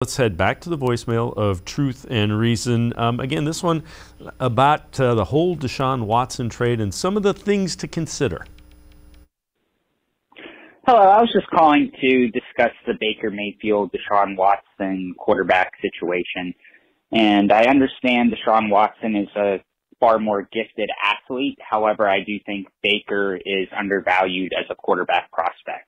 Let's head back to the voicemail of Truth and Reason. Again, this one about the whole Deshaun Watson trade and some of the things to consider. Hello, I was just calling to discuss the Baker Mayfield, Deshaun Watson quarterback situation. And I understand Deshaun Watson is a far more gifted athlete. However, I do think Baker is undervalued as a quarterback prospect.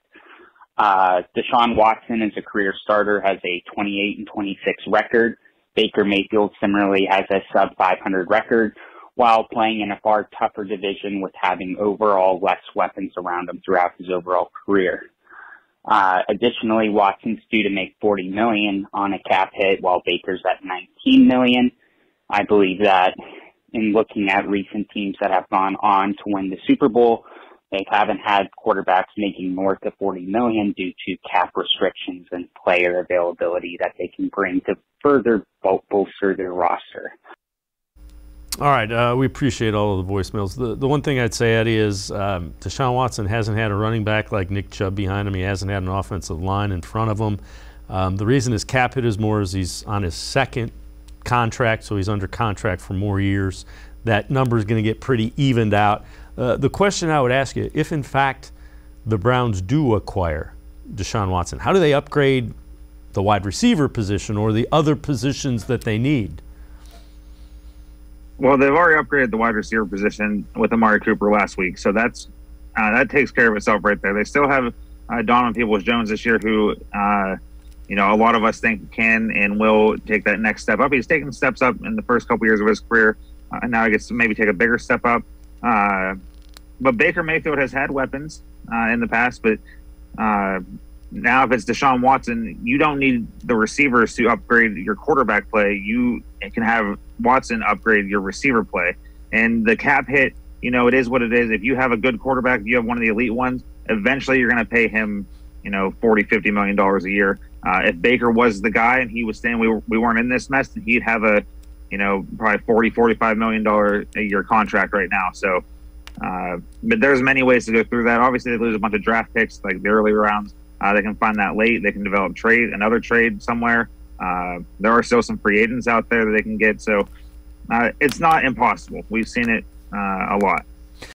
Deshaun Watson is a career starter, has a 28-26 record. Baker Mayfield similarly has a sub-500 record, while playing in a far tougher division with having overall less weapons around him throughout his overall career. Additionally, Watson's due to make $40 million on a cap hit, while Baker's at $19 million. I believe that in looking at recent teams that have gone on to win the Super Bowl, they haven't had quarterbacks making north of $40 million due to cap restrictions and player availability that they can bring to further bolster their roster. All right, we appreciate all of the voicemails. The one thing I'd say, Eddie, is Deshaun Watson hasn't had a running back like Nick Chubb behind him. He hasn't had an offensive line in front of him. The reason his cap hit is more is he's on his second contract, so he's under contract for more years. That number is going to get pretty evened out. The question I would ask you, if in fact the Browns do acquire Deshaun Watson, how do they upgrade the wide receiver position or the other positions that they need? Well, they've already upgraded the wide receiver position with Amari Cooper last week, so that takes care of itself right there. They still have Donovan Peoples-Jones this year, who a lot of us think can and will take that next step up. He's taken steps up in the first couple years of his career, and now he gets to maybe take a bigger step up. But Baker Mayfield has had weapons in the past, but now if it's Deshaun Watson, you don't need the receivers to upgrade your quarterback play. You can have Watson upgrade your receiver play. And the cap hit, it is what it is. If you have a good quarterback, if you have one of the elite ones, eventually you're going to pay him, $40, $50 million a year. If Baker was the guy and he was saying we weren't in this mess, he'd have a, probably $40, $45 million a year contract right now. So, but there's many ways to go through that. Obviously, they lose a bunch of draft picks, like the early rounds. They can find that late. They can develop another trade somewhere. There are still some free agents out there that they can get. So it's not impossible. We've seen it a lot.